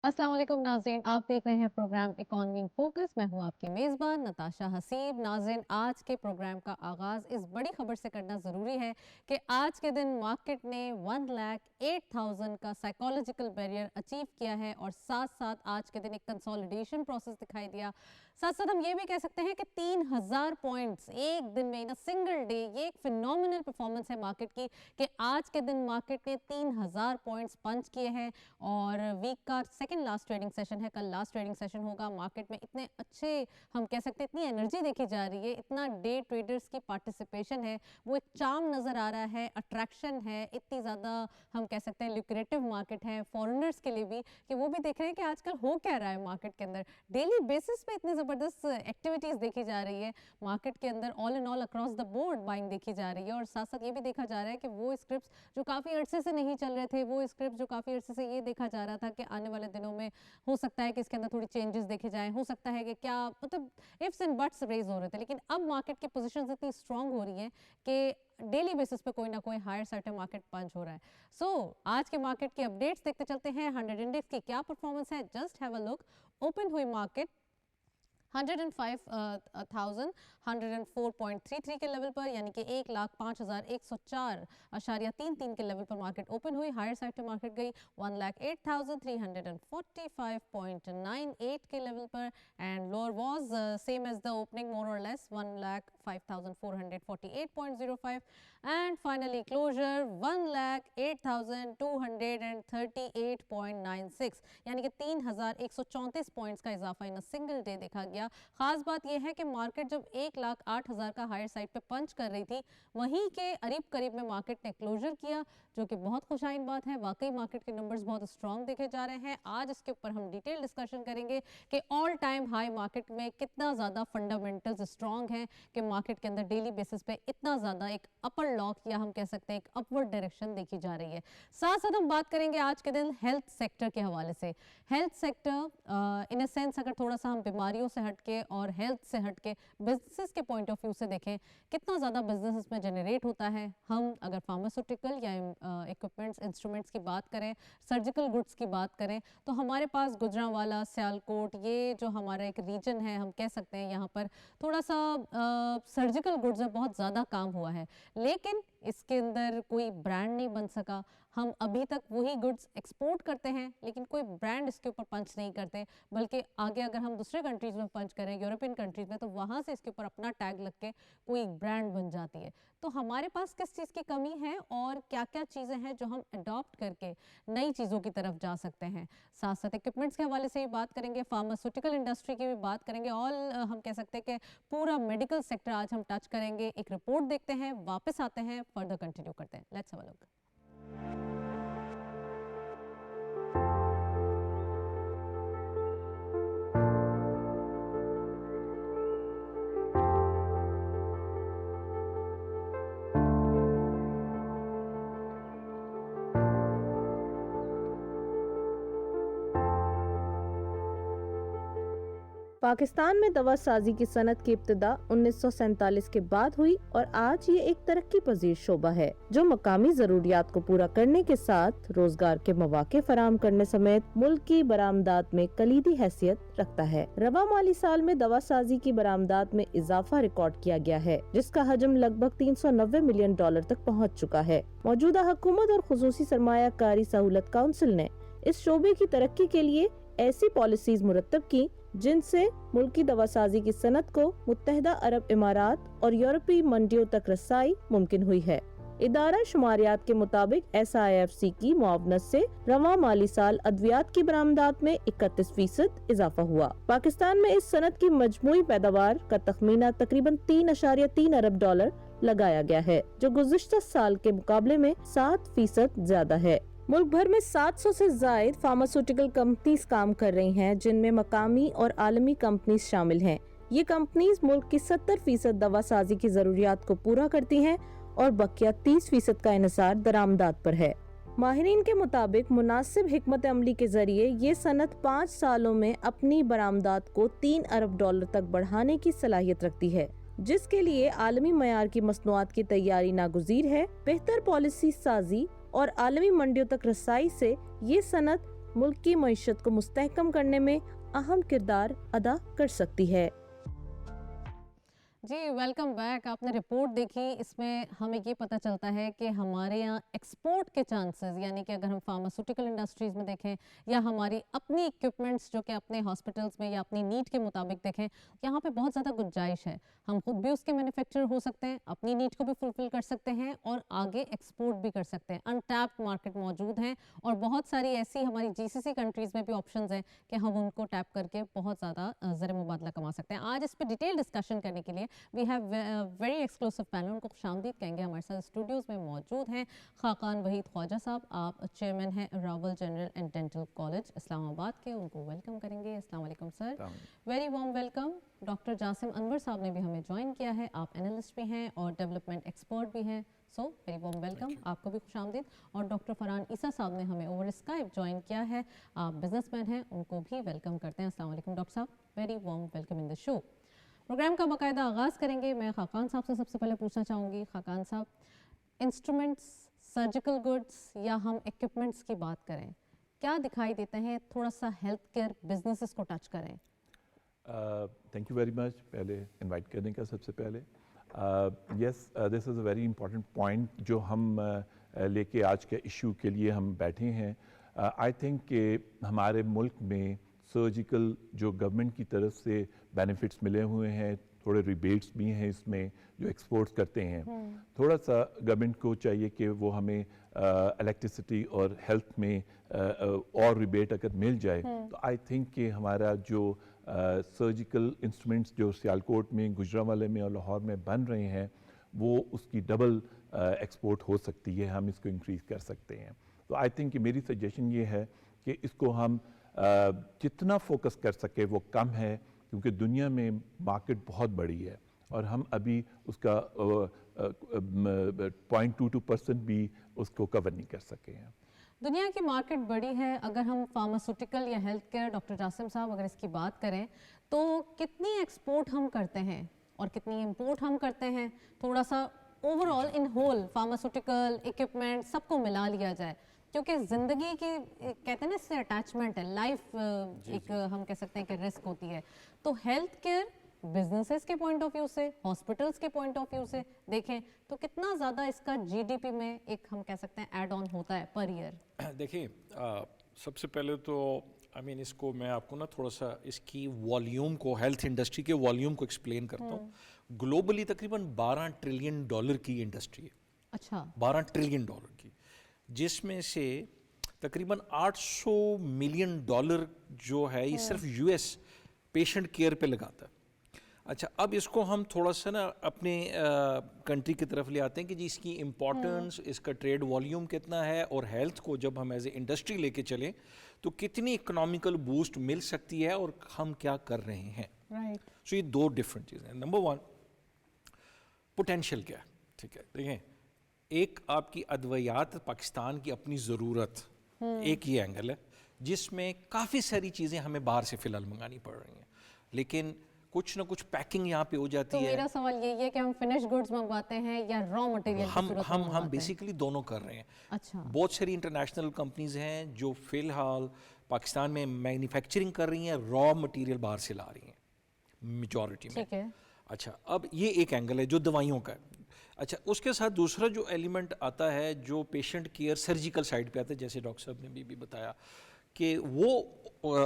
अस्सलाम वालेकुम नाज़रीन, आप देख रहे हैं प्रोग्राम इकोनॉमी फोकस। मैं हूं आपकी मेज़बान नताशा हसीब। नाज़रीन, आज के प्रोग्राम का आगाज़ इस बड़ी खबर से करना ज़रूरी है कि आज के दिन मार्केट ने 1,08,000 का साइकोलॉजिकल बैरियर अचीव किया है और साथ साथ आज के दिन एक कंसोलिडेशन प्रोसेस दिखाई दिया। साथ साथ हम ये भी कह सकते हैं कि 3,000 पॉइंट्स एक दिन में इन अ सिंगल डे, ये एक फिनोमिनल परफॉर्मेंस है मार्केट की कि आज के दिन मार्केट ने 3,000 पॉइंट्स पंच किए हैं। और वीक का सेकंड लास्ट ट्रेडिंग सेशन है, कल लास्ट ट्रेडिंग सेशन होगा। मार्केट में इतने अच्छे, हम कह सकते हैं इतनी एनर्जी देखी जा रही है, इतना डे ट्रेडर्स की पार्टिसिपेशन है, वो एक चार्म नज़र आ रहा है, अट्रैक्शन है, इतनी ज़्यादा हम कह सकते हैं ल्यूक्रेटिव मार्केट है फॉरेनर्स के लिए भी, कि वो भी देख रहे हैं कि आजकल हो क्या रहा है मार्केट के अंदर। डेली बेसिस पे इतनी ज़बरदस्त एक्टिविटीज़ देखी जा रही है मार्केट के अंदर, all in all across the board buying देखी जा रही है। और साथ साथ ये भी देखा जा रहा है कि वो स्क्रिप्ट जो काफ़ी अरसे से नहीं चल रहे थे, वो स्क्रिप्ट जो काफ़ी अरसे से ये देखा जा रहा था कि आने वाले दिनों में हो सकता है कि इसके अंदर थोड़ी चेंजेस देखे जाएं, हो सकता है कि क्या मतलब इफ्स एंड बट्स रेज हो रहे थे, लेकिन अब मार्केट की पोजीशंस इतनी स्ट्रांग हो रही हैं कि डेली बेसिस पे कोई ना कोई हायर सर्टेन मार्केट पंच हो रहा है। सो आज के मार्केट की अपडेट्स देखते चलते हैं। 100 इंडेक्स की क्या परफॉर्मेंस है, just have a look. Open हुई मार्केट 105,104.33 के लेवल पर, यानी कि 1,05,104.33 के लेवल पर मार्केट ओपन हुई। हायर साइड पे मार्केट गई 1,08,345.98 के लेवल पर and lower was same as the opening more or less 1,05,448.05 and finally closure 1,08,238.96, यानी कि 3,134 पॉइंट्स का इजाफा इन सिंगल डे देखा गया। खास बात यह है कि मार्केट जब 1,08,000 का हायर साइड पे पंच कर रही थी, वहीं के करीब करीब में मार्केट ने क्लोजर किया, जो कि बहुत खुशाइन बात है। वाकई मार्केट के नंबर्स बहुत स्ट्रांग देखे जा रहे हैं। आज इसके ऊपर हम डिटेल डिस्कशन करेंगे कि ऑल टाइम हाई मार्केट में कितना ज़्यादा फंडामेंटल्स स्ट्रांग हैं कि मार्केट के अंदर डेली बेसिस पे इतना ज़्यादा एक अपर लॉक या हम कह सकते हैं एक अपवर्ड डायरेक्शन देखी जा रही है। साथ साथ हम बात करेंगे आज के दिन हेल्थ सेक्टर के हवाले से। Health sector in a sense अगर थोड़ा सा हम बीमारियों से हटके और हेल्थ से हटके बिजनेसेस के पॉइंट ऑफ व्यू से देखें, कितना ज़्यादा बिजनेस इसमें जनरेट होता है। हम अगर फार्मास्यूटिकल या इक्विपमेंट्स इंस्ट्रूमेंट्स की बात करें, सर्जिकल गुड्स की बात करें, तो हमारे पास गुजरांवाला, सियालकोट, ये जो हमारा एक रीजन है, हम कह सकते हैं यहाँ पर थोड़ा सा सर्जिकल गुड्स में बहुत ज़्यादा काम हुआ है, लेकिन इसके अंदर कोई ब्रांड नहीं बन सका। हम अभी तक वही गुड्स एक्सपोर्ट करते हैं, लेकिन कोई ब्रांड इसके ऊपर पंच नहीं करते, बल्कि आगे अगर हम दूसरे कंट्रीज़ में पंच करें, यूरोपियन कंट्रीज़ में, तो वहाँ से इसके ऊपर अपना टैग लग के कोई ब्रांड बन जाती है। तो हमारे पास किस चीज़ की कमी है और क्या क्या चीज़ें हैं जो हम अडॉप्ट करके नई चीज़ों की तरफ जा सकते हैं। साथ साथ इक्विपमेंट्स के हवाले से भी बात करेंगे, फार्मास्यूटिकल इंडस्ट्री की भी बात करेंगे, ऑल हम कह सकते हैं कि पूरा मेडिकल सेक्टर आज हम टच करेंगे। एक रिपोर्ट देखते हैं, वापस आते हैं, फर्दर कंटिन्यू करते हैं। Let's have a look. Pakistan में दवा साजी की सनत की इब्तिदा 1947 के बाद हुई और आज ये एक तरक्की पजीर शोबा है जो मकामी जरूरियात को पूरा करने के साथ रोजगार के मौके फराहम करने समेत मुल्क की बरामदात में कलीदी हैसियत रखता है। रवा माली साल में दवा साजी की बरामदात में इजाफा रिकॉर्ड किया गया है, जिसका हजम लगभग 390 मिलियन डॉलर तक पहुँच चुका है। मौजूदा हुकूमत और खुसूसी सरमायाकारी सहूलत काउंसिल ने इस शोबे की तरक्की के लिए ऐसी पॉलिसीज मुरतब की जिनसे मुल्की दवासाजी की सनत को मुत्तहदा अरब इमारात और यूरोपीय मंडियों तक रसाई मुमकिन हुई है। इदारा शुमारियात के मुताबिक SIFC की मुआवनत से रवा माली साल अद्वियात की बरामदात में 31% इजाफा हुआ। पाकिस्तान में इस सनत की मजमूई पैदावार का तखमीना तकरीबन 3.3 अरब डॉलर लगाया गया है, जो गुज़िश्ता साल के मुकाबले में 7% ज्यादा है। मुल्क भर में 700 से जायद फार्मास्यूटिकल कंपनीज काम कर रही हैं, जिनमें मकामी और आलमी कंपनीज शामिल हैं। ये कंपनीज मुल्क की 70% दवा साजी की जरूरियात को पूरा करती हैं और बकिया 30% का इन्हिसार दरामदात पर है। माहिरीन के मुताबिक मुनासिब हिकमत अमली के जरिए ये सनत 5 सालों में अपनी बरामदात को 3 अरब डॉलर तक बढ़ाने की सलाहियत रखती है, जिसके लिए आलमी मयार की मसनूआत की तैयारी नागुज़ीर है। बेहतर पॉलिसी साजी और आलमी मंडियों तक रसाई से ये सनत मुल्क की मईशत को मुस्तहकम करने में अहम किरदार अदा कर सकती है। जी वेलकम बैक। आपने रिपोर्ट देखी, इसमें हमें ये पता चलता है कि हमारे यहाँ एक्सपोर्ट के चांसेस, यानी कि अगर हम फार्मास्यूटिकल इंडस्ट्रीज़ में देखें या हमारी अपनी इक्विपमेंट्स जो कि अपने हॉस्पिटल्स में या अपनी नीड के मुताबिक देखें, यहाँ पे बहुत ज़्यादा गुंजाइश है। हम खुद भी उसके मैन्युफैक्चरर हो सकते हैं, अपनी नीड को भी फुलफिल कर सकते हैं और आगे एक्सपोर्ट भी कर सकते हैं। अनटैप्ड मार्केट मौजूद हैं और बहुत सारी ऐसी हमारी GCC कंट्रीज़ में भी ऑप्शंस हैं कि हम उनको टैप करके बहुत ज़्यादा ज़र मुबादला कमा सकते हैं। आज इस पर डिटेल डिस्कशन करने के लिए we have very exclusive panel, उनको खुशामदीद कहेंगे। हमारे साथ स्टूडियोज़ में मौजूद हैं खाकान वहीद ख्वाजा साहब, आप चेयरमैन हैं Rawal general and dental college Islamabad के, उनको वेलकम करेंगे। अस्सलाम वालेकुम sir, very warm welcome. Doctor Jasim Anwar साहब ने भी हमें ज्वाइन किया है, आप एनालिस्ट भी हैं और डेवलपमेंट एक्सपर्ट भी हैं, सो वेरी वार्म वेलकम, आपको भी खुशामदीद। और डॉक्टर फरहान ईसा साहब ने हमें ओवर स्काइप ज्वाइन किया है, आप बिजनेसमैन हैं, उनको भी वेलकम करते हैं। अस्सलाम वालेकुम डॉक्टर साहब, very warm welcome in the show. Programme का बाकायदा आगाज़ करेंगे। मैं खाकान साहब से सबसे पहले पूछना चाहूँगी, खाकान साहब, इंस्ट्रूमेंट्स, सर्जिकल गुड्स या हम इक्विपमेंट्स की बात करें, क्या दिखाई देते हैं? थोड़ा सा हेल्थ केयर बिजनेसेस को टच करें। थैंक यू वेरी मच, पहले इनवाइट करने का सबसे पहले। Yes, this is a very important point जो हम लेके आज के इशू के लिए हम बैठे हैं। आई थिंक कि हमारे मुल्क में सर्जिकल जो गवर्नमेंट की तरफ से बेनिफिट्स मिले हुए हैं, थोड़े रिबेट्स भी हैं इसमें जो एक्सपोर्ट्स करते हैं। थोड़ा सा गवर्नमेंट को चाहिए कि वो हमें इलेक्ट्रिसिटी और हेल्थ में और रिबेट अगर मिल जाए तो आई थिंक कि हमारा जो सर्जिकल इंस्ट्रूमेंट्स जो सियालकोट में, गुजरांवाले में और लाहौर में बन रहे हैं, वो उसकी डबल एक्सपोर्ट हो सकती है, हम इसको इंक्रीज़ कर सकते हैं। तो आई थिंक कि मेरी सजेशन ये है कि इसको हम जितना फोकस कर सके वो कम है, क्योंकि दुनिया में मार्केट बहुत बड़ी है और हम अभी उसका 0.22% भी उसको कवर नहीं कर सके हैं। दुनिया की मार्केट बड़ी है, अगर हम फार्मास्यूटिकल या हेल्थ केयर, डॉक्टर जासिम साहब अगर इसकी बात करें तो कितनी एक्सपोर्ट हम करते हैं और कितनी इंपोर्ट हम करते हैं? थोड़ा सा overall in whole pharmaceutical equipment सबको मिला लिया जाए, क्योंकि ज़िंदगी की कहते हैं ना इससे अटैचमेंट है, लाइफ एक हम कह सकते हैं कि रिस्क होती है। तो हेल्थ केयर बिजनेसेस के पॉइंट ऑफ व्यू से, हॉस्पिटल्स के पॉइंट ऑफ व्यू से देखें तो कितना ज़्यादा इसका GDP में एक हम कह सकते हैं ऐड ऑन होता है पर ईयर? देखिए, सबसे पहले तो इसको मैं आपको ना थोड़ा सा इसकी वॉल्यूम को, हेल्थ इंडस्ट्री के वॉल्यूम को एक्सप्लेन करता हूँ। ग्लोबली तकरीबन $12 ट्रिलियन की इंडस्ट्री है। अच्छा, $12 ट्रिलियन की, जिसमें से तकरीबन $800 मिलियन जो है ये सिर्फ US पेशेंट केयर पे लगाता है। अच्छा, अब इसको हम थोड़ा सा ना अपने कंट्री की तरफ ले आते हैं कि जी इसकी इम्पोर्टेंस, इसका ट्रेड वॉल्यूम कितना है और हेल्थ को जब हम एज ए इंडस्ट्री लेके चलें तो कितनी इकोनॉमिकल बूस्ट मिल सकती है और हम क्या कर रहे हैं। राइट। सो ये दो डिफरेंट चीज़ें हैं। नंबर वन, पोटेंशियल क्या है, ठीक है, देखें, एक आपकी अद्वियात पाकिस्तान की अपनी ज़रूरत, एक ये एंगल है जिसमें काफ़ी सारी चीज़ें हमें बाहर से फ़िलहाल मंगानी पड़ रही हैं, लेकिन कुछ ना कुछ पैकिंग यहाँ पे हो जाती तो है। मेरा सवाल यही है कि हम फिनिश गुड्स मंगवाते हैं या रॉ मटेरियल हम बेसिकली दोनों कर रहे हैं। अच्छा, बहुत सारी इंटरनेशनल कंपनीज हैं जो फ़िलहाल पाकिस्तान में मैन्युफैक्चरिंग कर रही हैं, रॉ मटेरियल बाहर से ला रही हैं मेजॉरिटी में। ठीक है। अच्छा, अब ये एक एंगल है जो दवाइयों का है। अच्छा, उसके साथ दूसरा जो एलिमेंट आता है जो पेशेंट केयर सर्जिकल साइड पे आता है, जैसे डॉक्टर साहब ने भी बताया कि वो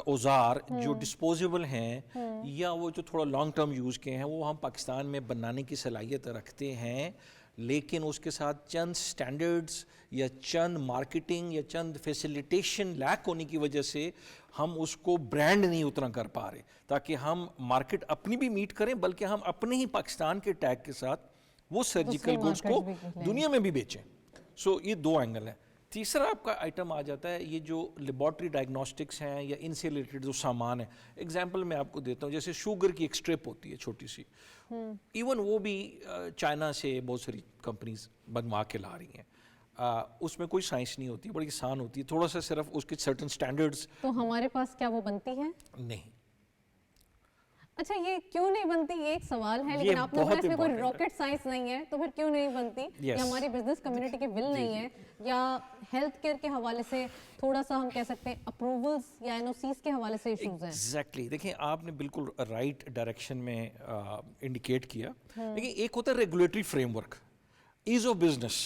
औजार जो डिस्पोजेबल हैं या वो जो थोड़ा लॉन्ग टर्म यूज़ के हैं वो हम पाकिस्तान में बनाने की सलाहियत रखते हैं, लेकिन उसके साथ चंद स्टैंडर्ड्स या चंद मार्केटिंग या चंद फैसिलिटेशन लैक होने की वजह से हम उसको ब्रांड नहीं उतना कर पा रहे, ताकि हम मार्केट अपनी भी मीट करें बल्कि हम अपने ही पाकिस्तान के टैग के साथ वो सर्जिकल गुड्स को दुनिया में भी बेचें। सो ये दो एंगल हैं। तीसरा आपका आइटम आ जाता है ये जो लेबॉर्ट्री डायग्नोस्टिक्स हैं या इनसे रिलेटेड जो सामान है। एग्जांपल मैं आपको देता हूँ, जैसे शुगर की एक स्ट्रिप होती है छोटी सी, इवन वो भी चाइना से बहुत सारी कंपनीज बनवा के ला रही हैं। उसमें कोई साइंस नहीं होती, बड़ी आसान होती है, थोड़ा सा सिर्फ उसके सर्टन स्टैंडर्ड्स। तो हमारे पास क्या वो बनती है? नहीं। अच्छा, ये क्यों नहीं बनती, ये एक सवाल है, ये लेकिन आपने बोला बहुत इसमें कोई important है। रॉकेट साइंस नहीं है, तो फिर क्यों नहीं बनती? Yes. या हमारी बिजनेस कम्युनिटी की विल नहीं है, या हेल्थ केयर के हवाले से थोड़ा सा हम कह सकते हैं अप्रूवल्स या एनओसीज के हवाले से इश्यूज हैं? एग्जैक्टली देखिए, आपने बिल्कुल राइट डायरेक्शन में इंडिकेट किया। देखिए, एक होता है regulatory framework, ease of business.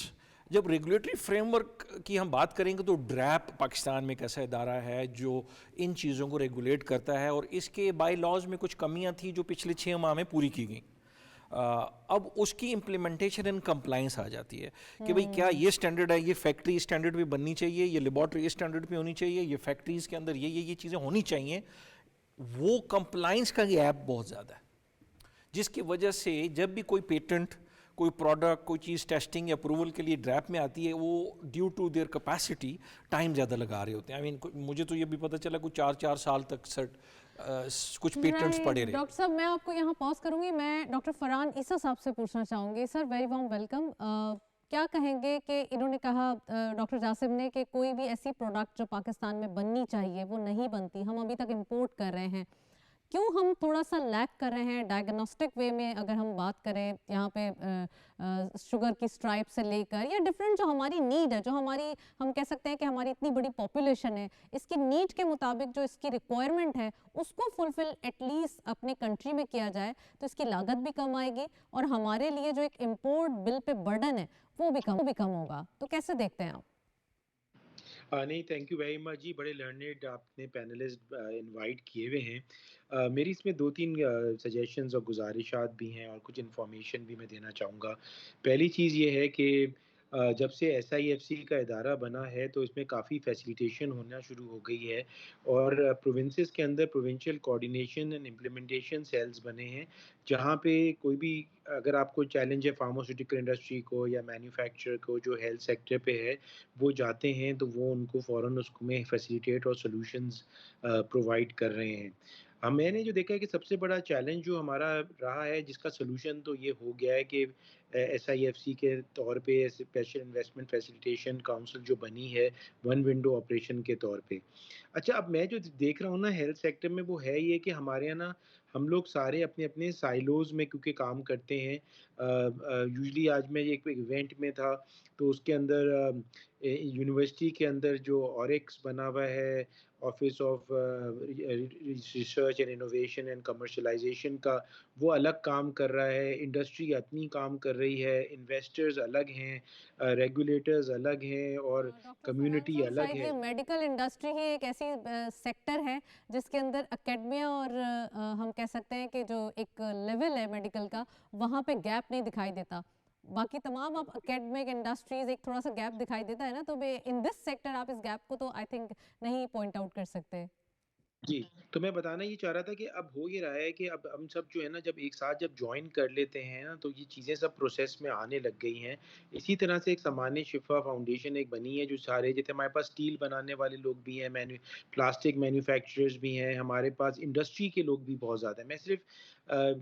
जब रेगुलेटरी फ्रेमवर्क की हम बात करेंगे तो ड्रैप पाकिस्तान में एक ऐसा इदारा है जो इन चीज़ों को रेगुलेट करता है, और इसके बाई लॉज में कुछ कमियां थी जो पिछले 6 माह में पूरी की गई। अब उसकी इम्प्लीमेंटेशन एंड कंप्लाइंस आ जाती है कि भाई क्या ये स्टैंडर्ड है, ये फैक्ट्री स्टैंडर्ड पे बननी चाहिए, ये लेबॉर्ट्री स्टैंडर्ड पे होनी चाहिए, ये फैक्ट्रीज़ के अंदर ये चीज़ें होनी चाहिए। वो कंप्लाइंस का गैप बहुत ज़्यादा है, जिसकी वजह से जब भी कोई पेटेंट, कोई प्रोडक्ट, कोई चीज़ टेस्टिंग या अप्रूवल के लिए ड्रैप में आती है, वो due to their capacity time ज़्यादा लगा रहे होते हैं। आई मीन मुझे तो ये भी पता चला कुछ 4 साल तक कुछ पेटेंट्स पड़े रहे। डॉक्टर साहब, मैं आपको यहाँ पॉज करूंगी, मैं डॉक्टर फरहान ईसा साहब से पूछना चाहूँगी। Sir, very warm welcome. क्या कहेंगे कि इन्होंने कहा, डॉक्टर जासिम ने, कि कोई भी ऐसी प्रोडक्ट जो पाकिस्तान में बननी चाहिए वो नहीं बनती, हम अभी तक इंपोर्ट कर रहे हैं। क्यों हम थोड़ा सा लैक कर रहे हैं डायग्नोस्टिक वे में? अगर हम बात करें यहाँ पे शुगर की स्ट्राइप से लेकर, या डिफरेंट जो हमारी नीड है, जो हमारी, हम कह सकते हैं कि हमारी इतनी बड़ी पॉपुलेशन है, इसकी नीड के मुताबिक जो इसकी रिक्वायरमेंट है उसको फुलफिल एटलीस्ट अपने कंट्री में किया जाए, तो इसकी लागत भी कम आएगी और हमारे लिए जो एक इम्पोर्ट बिल पे बर्डन है वो भी कम होगा। तो कैसे देखते हैं आप? नहीं, थैंक यू वेरी मच जी। बड़े लर्नेड आपने पैनलिस्ट इनवाइट किए हुए हैं। मेरी इसमें 2-3 सजेशंस और गुजारिशात भी हैं, और कुछ इन्फॉर्मेशन भी मैं देना चाहूँगा। पहली चीज़ ये है कि जब से SIFC का इदारा बना है तो इसमें काफ़ी फैसिलिटेशन होना शुरू हो गई है, और प्रोविंसेस के अंदर provincial coordination and implementation cells बने हैं, जहाँ पे कोई भी, अगर आपको चैलेंज है फार्मास्यूटिकल इंडस्ट्री को या मैन्युफैक्चरर को जो हेल्थ सेक्टर पे है, वो जाते हैं तो वो उनको फ़ौरन उसमें फैसिलिटेट और सॉल्यूशंस प्रोवाइड कर रहे हैं। मैंने जो देखा है कि सबसे बड़ा चैलेंज जो हमारा रहा है, जिसका सॉल्यूशन तो ये हो गया है कि SIFC के तौर पे स्पेशल इन्वेस्टमेंट फैसिलिटेशन काउंसिल जो बनी है, वन विंडो ऑपरेशन के तौर पे। अच्छा, अब मैं जो देख रहा हूँ ना हेल्थ सेक्टर में, वो है ये कि हमारे यहाँ ना हम लोग सारे अपने-अपने साइलोज़ में क्योंकि काम करते हैं। यूजुअली आज मैं एक इवेंट में था, तो उसके अंदर यूनिवर्सिटी के अंदर जो ऑरिक्स बना हुआ है, office of research and innovation and commercialisation का, वो अलग काम कर रहा है, इंडस्ट्री अपनी काम कर रही है, इन्वेस्टर्स अलग हैं, रेगुलेटर्स अलग हैं, और डॉक्टर फरहान कम्युनिटी साहब, अलग शायद है। ये मेडिकल इंडस्ट्री ही एक ऐसी सेक्टर है जिसके अंदर एकेडमिया और हम कह सकते हैं कि जो एक लेवल है मेडिकल का, वहाँ पे गैप नहीं दिखाई देता। बाकी तमाम आप एकेडमिक इंडस्ट्रीज एक थोड़ा सा गैप दिखाई देता है ना, तो इन दिस सेक्टर आप इस गैप को तो आई थिंक नहीं पॉइंट आउट कर सकते। जी, तो मैं बताना ये चाह रहा था कि अब हो ये रहा है कि अब हम सब जो है ना, जब एक साथ जब जॉइन कर लेते हैं ना, तो ये चीज़ें सब प्रोसेस में आने लग गई हैं। इसी तरह से एक सामान्य शिफ़ा फाउंडेशन एक बनी है, जो सारे, जैसे हमारे पास स्टील बनाने वाले लोग भी हैं, प्लास्टिक मैन्युफैक्चरर्स भी हैं, हमारे पास इंडस्ट्री के लोग भी बहुत ज़्यादा हैं। मैं सिर्फ़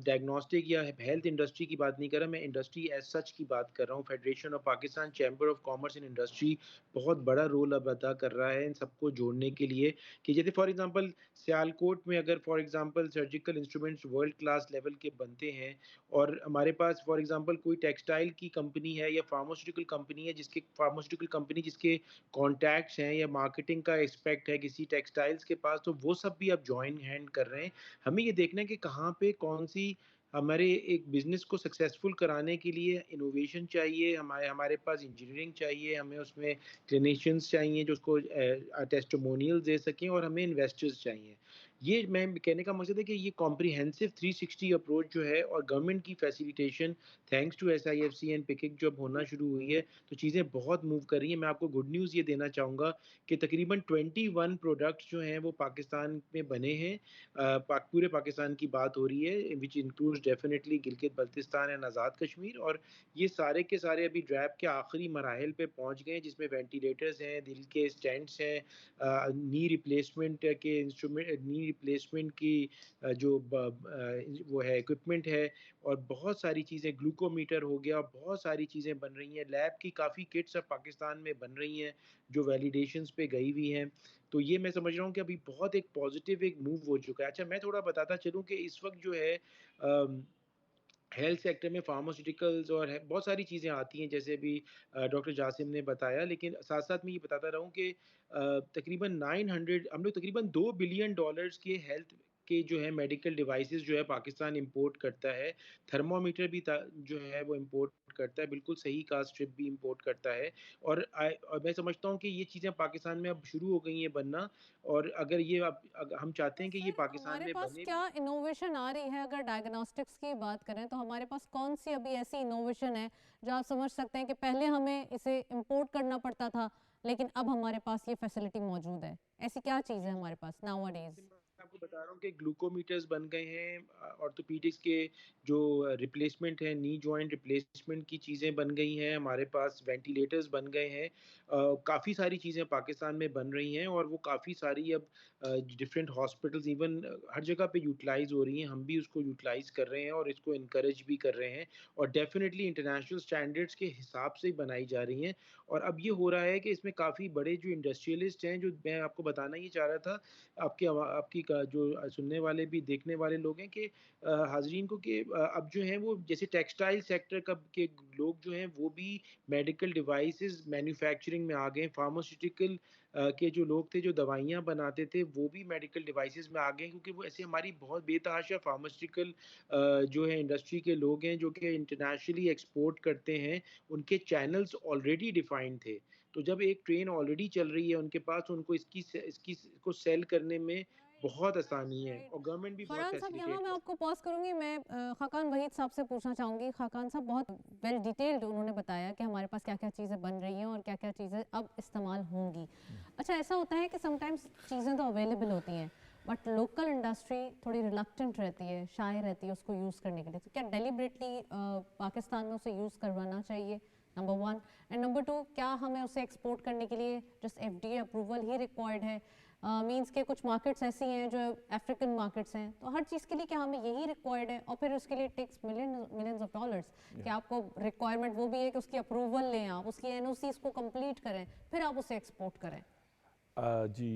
डायग्नोस्टिक या हेल्थ इंडस्ट्री की बात नहीं कर रहा, मैं इंडस्ट्री एज़ सच की बात कर रहा हूँ। Federation of Pakistan chamber of commerce and industry बहुत बड़ा रोल अब अदा कर रहा है इन सबको जोड़ने के लिए, कि जैसे फॉर एग्ज़ाम्पल सियालकोट में अगर for example surgical instruments world class level के बनते हैं, और हमारे पास फॉर एग्ज़ाम्पल कोई टेक्सटाइल की कंपनी है या फार्मास्यूटिकल कंपनी जिसके कॉन्टैक्ट्स हैं या मार्केटिंग का एस्पेक्ट है किसी टेक्सटाइल्स के पास, तो वो सब भी अब जॉइन हैंड कर रहे हैं। हमें ये देखना है कि कहाँ पे कौन-सी हमारे एक बिज़नेस को सक्सेसफुल कराने के लिए इनोवेशन चाहिए, हमारे पास इंजीनियरिंग चाहिए, हमें उसमें क्लिनिशियंस चाहिए जो उसको टेस्टिमोनियल दे सकें, और हमें इन्वेस्टर्स चाहिए। ये मैं कहने का मकसद है कि ये कॉम्प्रिहेंसिव 360 अप्रोच जो है, और गवर्नमेंट की facilitation thanks to SIFC and picking जब होना शुरू हुई है, तो चीज़ें बहुत मूव कर रही हैं। मैं आपको गुड न्यूज़ ये देना चाहूँगा कि तकरीबन 21 प्रोडक्ट्स जो हैं वो पाकिस्तान में बने हैं। पूरे पाकिस्तान की बात हो रही है, which includes definitely Gilgit Baltistan and Azad Kashmir, और ये सारे के सारे अभी ड्रैप के आखिरी मराहिल पे पहुंच गए हैं, जिसमें वेंटिलेटर्स हैं, दिल के स्टेंट्स हैं, नी रिप्लेसमेंट के इंस्ट्रूमेंट, नी रिप्लेसमेंट की जो वो है इक्विपमेंट है, और बहुत सारी चीज़ें, ग्लूकोमीटर हो गया, बहुत सारी चीज़ें बन रही हैं। लैब की काफ़ी किट्स अब पाकिस्तान में बन रही हैं जो वैलिडेशंस पे गई हुई हैं। तो ये मैं समझ रहा हूँ कि अभी बहुत एक पॉजिटिव एक मूव हो चुका है। अच्छा, मैं थोड़ा बताता चलूँ कि इस वक्त जो है हेल्थ सेक्टर में फार्मास्यूटिकल्स और बहुत सारी चीज़ें आती हैं, जैसे अभी डॉक्टर जासिम ने बताया, लेकिन साथ साथ मैं ये बताता रहूँ कि तकरीबन 900 हम लोग तकरीबन $2 बिलियन के हेल्थ के जो है मेडिकल डिवाइसेस जो है पाकिस्तान इंपोर्ट करता है। थर्मामीटर भी जो है वो इंपोर्ट करता है, बिल्कुल सही कहा, स्ट्रिप भी इंपोर्ट करता है। और मैं समझता हूँ कि ये चीज़ें पाकिस्तान में अब शुरू हो गई हैं बनना, और अगर ये अब हम चाहते हैं कि ये फिर पाकिस्तान हमारे में पास बने क्या भी। इनोवेशन आ रही है? अगर डायग्नोस्टिक्स की बात करें तो हमारे पास कौन सी अभी ऐसी इनोवेशन है जो आप समझ सकते हैं कि पहले हमें इसे इंपोर्ट करना पड़ता था, लेकिन अब हमारे पास ये फैसिलिटी मौजूद है? ऐसी क्या चीज़ है हमारे पास नाउअडेज? मैं आपको बता रहा हूँ कि ग्लूकोमीटर्स बन गए हैं, ऑर्थोपेडिक्स के जो रिप्लेसमेंट है, नी जॉइंट रिप्लेसमेंट की चीज़ें बन गई हैं, हमारे पास वेंटिलेटर्स बन गए हैं। काफ़ी सारी चीज़ें पाकिस्तान में बन रही हैं, और वो काफ़ी सारी अब डिफरेंट हॉस्पिटल्स इवन हर जगह पे यूटिलाइज हो रही हैं। हम भी उसको यूटिलाइज कर रहे हैं और इसको इनकरेज भी कर रहे हैं, और डेफिनेटली इंटरनेशनल स्टैंडर्ड्स के हिसाब से बनाई जा रही हैं। और अब ये हो रहा है कि इसमें काफ़ी बड़े जो इंडस्ट्रियलिस्ट हैं, जो मैं आपको बताना ये चाह रहा था, आपकी जो सुनने वाले भी देखने वाले लोग हैं, कि हाज़रीन को, कि अब जो हैं वो जैसे टेक्सटाइल सेक्टर के लोग जो हैं वो भी मेडिकल डिवाइसेस मैन्युफैक्चरिंग में आ गए हैं। फार्मास्यूटिकल के जो लोग थे जो दवाइयाँ बनाते थे वो भी मेडिकल डिवाइसेस में आ गए हैं, क्योंकि वो ऐसे हमारी बहुत बेतहाशा फार्मास्यूटिकल जो है इंडस्ट्री के लोग हैं जो कि इंटरनेशनली एक्सपोर्ट करते हैं। उनके चैनल्स ऑलरेडी डिफाइंड थे। तो जब एक ट्रेन ऑलरेडी चल रही है उनके पास, उनको इसको सेल करने में बहुत आसानी है, और गवर्नमेंट भी बहुत फरहान साहब, यहाँ फैसिलिटेट मैं कर। आपको पॉज करूंगी। मैं खाकान वहीद साहब से पूछना चाहूँगी। खाकान साहब, बहुत वेल डिटेल्ड उन्होंने बताया कि हमारे पास क्या क्या चीज़ें बन रही हैं और क्या क्या चीज़ें अब इस्तेमाल होंगी। अच्छा, ऐसा होता है कि समटाइम्स चीज़ें तो अवेलेबल होती हैं, बट लोकल इंडस्ट्री थोड़ी रिलक्टेंट रहती है, शाय रहती है उसको यूज़ करने के लिए। तो क्या डेलिबरेटली पाकिस्तान में उसे यूज़ करवाना चाहिए, number one? And number two, क्या हमें उसे एक्सपोर्ट करने के लिए जस्ट FDA अप्रूवल ही रिक्वायर्ड है? मींस के कुछ मार्केट्स ऐसी हैं जो अफ्रीकन मार्केट्स हैं, तो हर चीज़ के लिए क्या हमें यही रिक्वायर्ड है? और फिर उसके लिए टेक्स मिलियंस ऑफ डॉलर्स कि आपको रिक्वायरमेंट वो भी है कि उसकी अप्रूवल लें, आप उसकी NOCs को कंप्लीट करें, फिर आप उसे एक्सपोर्ट करें। जी,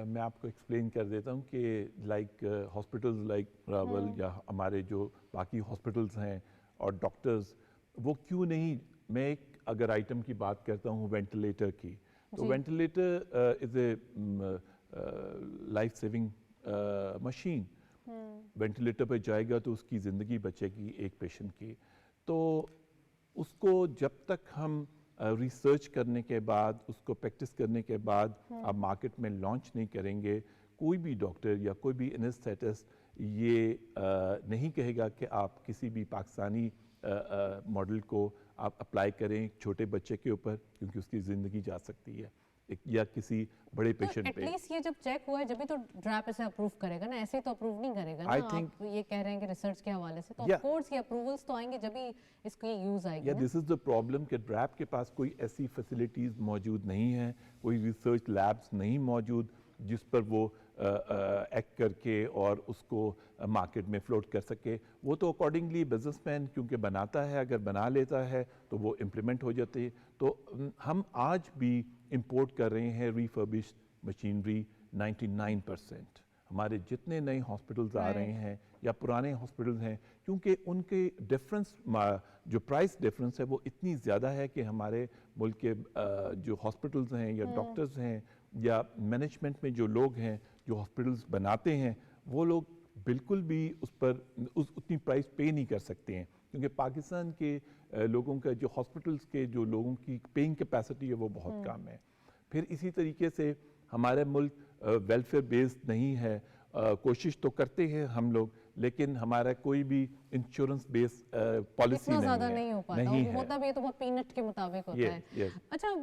मैं आपको एक्सप्लेन कर देता हूँ कि लाइक हॉस्पिटल्स लाइक रावल या हमारे जो बाकी हॉस्पिटल्स हैं और डॉक्टर्स, वो क्यों नहीं, मैं एक अगर आइटम की बात करता हूँ वेंटिलेटर की, तो ventilator is a life saving machine. Ventilator पे जाएगा तो उसकी ज़िंदगी बचेगी एक पेशेंट की। तो उसको जब तक हम रिसर्च करने के बाद, उसको प्रैक्टिस करने के बाद आप मार्केट में लॉन्च नहीं करेंगे, कोई भी डॉक्टर या कोई भी एनेस्थेटिस्ट ये नहीं कहेगा कि आप किसी भी पाकिस्तानी मॉडल को आप अप्लाई करें छोटे बच्चे के ऊपर, क्योंकि उसकी ज़िंदगी जा सकती है, या किसी बड़े तो पेशेंट पे। एटलीस्ट ये जब चेक हुआ है जब भी तो ड्रैप इसे अप्रूव करेगा ना, ऐसे तो अप्रूव नहीं करेगा ना। आप ये कह रहे हैं कि रिसर्च के हवाले से, तो ऑफ कोर्स ये अप्रूवल्स तो आएंगे जब भी इसकी यूज आएगी ना। दिस इज़ द प्रॉब्लम कि ड्रैप के पास कोई ऐसी फैसिलिटीज़ मौजूद नहीं है, कोई रिसर्च लैब्स नहीं मौजूद जिस पर वो एक्ट करके और उसको मार्केट में फ्लोट कर सके। वो तो अकॉर्डिंगली बिजनेसमैन क्योंकि बनाता है, अगर बना लेता है तो वो इम्प्लीमेंट हो जाती है। तो हम आज भी इंपोर्ट कर रहे हैं रिफर्बिश्ड मशीनरी 99%। हमारे जितने नए हॉस्पिटल्स आ रहे हैं या पुराने हॉस्पिटल्स हैं, क्योंकि उनके डिफरेंस, जो प्राइस डिफरेंस है वो इतनी ज़्यादा है कि हमारे मुल्क के जो हॉस्पिटल्स हैं या डॉक्टर्स हैं या मैनेजमेंट में जो लोग हैं जो हॉस्पिटल्स बनाते हैं, वो लोग बिल्कुल भी उस पर उतनी प्राइस पे नहीं कर सकते हैं, क्योंकि पाकिस्तान के लोगों का जो हॉस्पिटल्स के जो लोगों की पेइंग कैपेसिटी है वो बहुत कम है। फिर इसी तरीके से हमारे मुल्क वेलफेयर बेस्ड नहीं है। कोशिश तो करते हैं हम लोग, लेकिन हमारा कोई भी इंश्योरेंस बेस्ड पॉलिसी इतना ज़्यादा नहीं हो पाता, नहीं है। होता भी है तो बहुत पीनट के मुताबिक होता है। yes. अच्छा,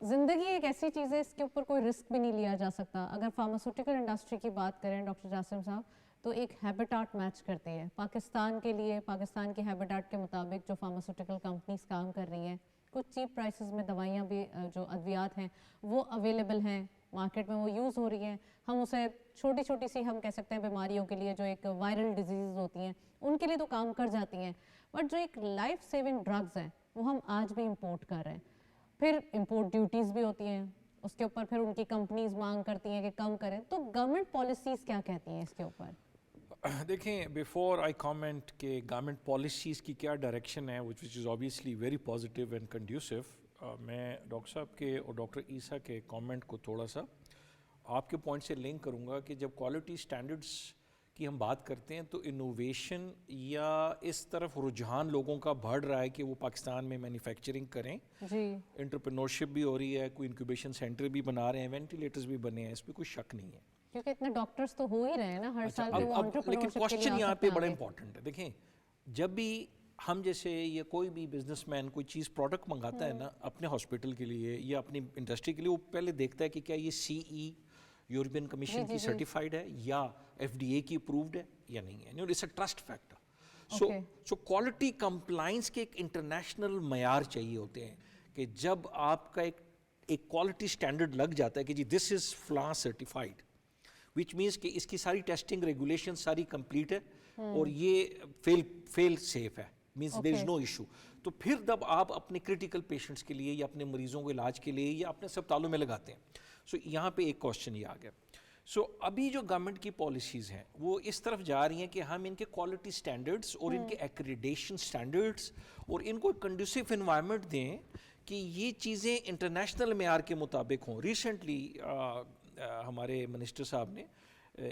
ज़िंदगी एक ऐसी चीज़ है इसके ऊपर कोई रिस्क भी नहीं लिया जा सकता। अगर फार्मास्यूटिकल इंडस्ट्री की बात करें डॉक्टर जासिम साहब, तो एक हैबिटाट मैच करती है पाकिस्तान के लिए। पाकिस्तान के हैबिटाट के मुताबिक जो फार्मास्यूटिकल कंपनीज काम कर रही हैं, कुछ चीप प्राइसेस में दवाइयाँ भी, जो अद्वियात हैं वो अवेलेबल हैं, मार्केट में वो यूज़ हो रही हैं, हम उसे छोटी छोटी सी हम कह सकते हैं बीमारियों के लिए जो एक वायरल डिजीज़ होती हैं उनके लिए तो काम कर जाती हैं, बट जो एक लाइफ सेविंग ड्रग्स हैं वो हम आज भी इंपोर्ट कर रहे हैं। फिर इंपोर्ट ड्यूटीज़ भी होती हैं, उसके ऊपर फिर उनकी कंपनीज मांग करती हैं कि कम करें, तो गवर्नमेंट पॉलिसीज़ क्या कहती हैं इसके ऊपर? देखें, बिफोर आई कमेंट के गवर्नमेंट पॉलिसीज़ की क्या डायरेक्शन है, which is obviously very positive and conducive, मैं डॉक्टर साहब के और डॉक्टर ईसा के कमेंट को थोड़ा सा आपके पॉइंट से लिंक करूंगा कि जब क्वालिटी स्टैंडर्ड्स की हम बात करते हैं तो इनोवेशन या इस तरफ रुझान लोगों का बढ़ रहा है कि वो पाकिस्तान में मैन्युफैक्चरिंग करें जी, एंटरप्रेन्योरशिप भी हो रही है, कोई इंक्यूबेशन सेंटर भी बना रहे हैं, वेंटिलेटर्स भी बने हैं, इस पर कोई शक नहीं है। क्योंकि इतने डॉक्टर्स तो हो ही रहे हैं ना हर अच्छा, साल के, वो लेकिन एंटरप्रेन्योरशिप के लिए क्वेश्चन आ यहाँ सकते पे हैं बड़ा आगे। इंपॉर्टेंट है। देखें, जब भी हम जैसे या कोई भी बिजनेसमैन कोई चीज़ प्रोडक्ट मंगाता है ना अपने हॉस्पिटल के लिए या अपनी इंडस्ट्री के लिए, वो पहले देखता है कि क्या ये CE यूरोपियन कमीशन की सर्टिफाइड है या FDA की अप्रूव्ड है या नहीं है। It's a trust factor. So quality compliance के एक इंटरनेशनल मयार चाहिए होते हैं कि जब आपका एक क्वालिटी स्टैंडर्ड लग जाता है कि जी दिस इज़ फ्ला सर्टिफाइड, विच मीन्स कि इसकी सारी टेस्टिंग रेगुलेशन सारी कंप्लीट है और ये फेल सेफ है, means there is no issue, तो फिर जब आप अपने क्रिटिकल पेशेंट्स के लिए या अपने मरीजों को इलाज के लिए या अपने अस्पतालों में लगाते हैं। सो यहाँ पे एक क्वेश्चन ये आ गया। सो अभी जो गवर्नमेंट की पॉलिसीज़ हैं वो इस तरफ जा रही हैं कि हम इनके क्वालिटी स्टैंडर्ड्स और इनके एक्रेडिटेशन स्टैंडर्ड्स और इनको कंडूसिव इन्वायरमेंट दें कि ये चीज़ें इंटरनेशनल मेयार के मुताबिक हों। रिसेंटली हमारे मिनिस्टर साहब ने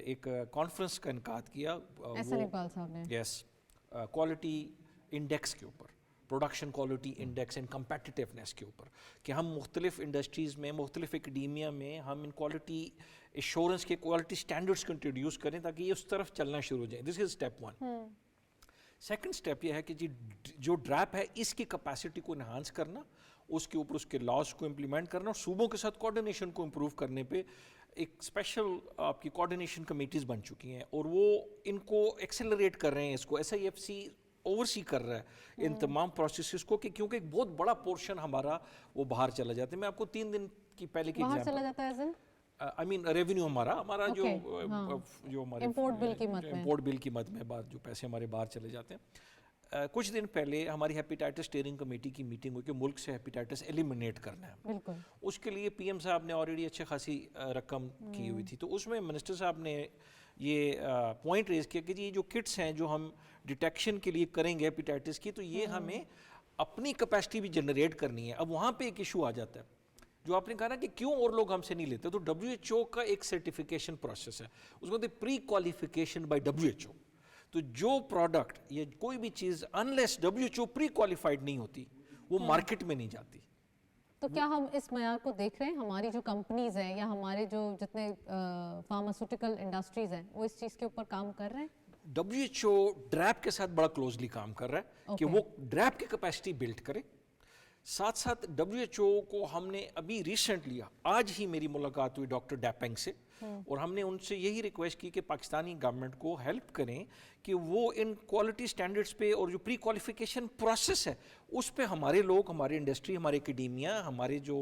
एक कॉन्फ्रेंस का इनकाद किया, एहसान इकबाल साहब ने, यस, क्वालिटी इंडेक्स के ऊपर, प्रोडक्शन क्वालिटी इंडेक्स एंड कम्पेटिटिवनेस के ऊपर, कि हम मुख्तलिफ इंडस्ट्रीज़ में, मुख्तलिफ एकेडेमिया में हम इन क्वालिटी एश्योरेंस के क्वालिटी स्टैंडर्ड्स को इंट्रोड्यूस करें ताकि ये उस तरफ चलना शुरू हो जाए। This is step 1। Second step ये है कि जी जो ड्रैप है इसकी कैपेसिटी को इन्हांस करना, उसके ऊपर उसके लॉज को इम्प्लीमेंट करना और सूबों के साथ कोऑर्डिनेशन को इम्प्रूव करने पे एक स्पेशल आपकी कोऑर्डिनेशन कमेटीज़ बन चुकी हैं और वो इनको एक्सेलरेट कर रहे हैं, इसको SIFC ओवरसी कर रहा है इन तमाम प्रोसेसेस को, कि क्योंकि एक बहुत बड़ा पोर्शन हमारा वो बाहर चला जाता है। मैं आपको 3 दिन की पहले की बाहर चला एग्जांपल, जाता है as in? I mean revenue हमारा जो हाँ। जो हमारे Import bill की मद में। इम्पोर्ट बिल की मद में जो पैसे हमारे बाहर चले जाते हैं। कुछ दिन पहले हमारी हेपेटाइटिस स्टीयरिंग कमेटी की मीटिंग हुई कि मुल्क से हेपेटाइटिस एलिमिनेट करना है। बिल्कुल। उसके लिए PM साहब ने ऑलरेडी अच्छी खासी रकम की हुई थी, तो उसमें मिनिस्टर साहब ने ये पॉइंट रेज किया कि जी ये जो किट्स हैं जो हम डिटेक्शन के लिए करेंगे हेपेटाइटिस की, तो ये हमें अपनी कैपेसिटी भी जनरेट करनी है। अब वहाँ पे एक इशू आ जाता है जो आपने कहा ना कि क्यों और लोग हमसे नहीं लेते, तो WHO का एक सर्टिफिकेशन प्रोसेस है, उसको कहते हैं प्री क्वालिफिकेशन बाय WHO। तो जो प्रोडक्ट या कोई भी चीज़ अनलेस WHO प्री क्वालिफाइड नहीं होती वो मार्केट में नहीं जाती। तो क्या हम इस मयार को देख रहे हैं, हमारी जो कंपनीज हैं या हमारे जो जितने फार्मास्यूटिकल इंडस्ट्रीज हैं वो इस चीज़ के ऊपर काम कर रहे हैं? WHO ड्रैप के साथ बड़ा क्लोजली काम कर रहा है कि वो ड्रैप की कैपेसिटी बिल्ड करे। साथ साथ WHO को हमने अभी रिसेंटली, आज ही मेरी मुलाकात हुई डॉक्टर डैपेंग से और हमने उनसे यही रिक्वेस्ट की कि पाकिस्तानी गवर्नमेंट को हेल्प करें कि वो इन क्वालिटी स्टैंडर्ड्स पे और जो प्री क्वालिफिकेशन प्रोसेस है उस पे हमारे लोग, हमारी इंडस्ट्री, हमारे एकेडेमिया, हमारे जो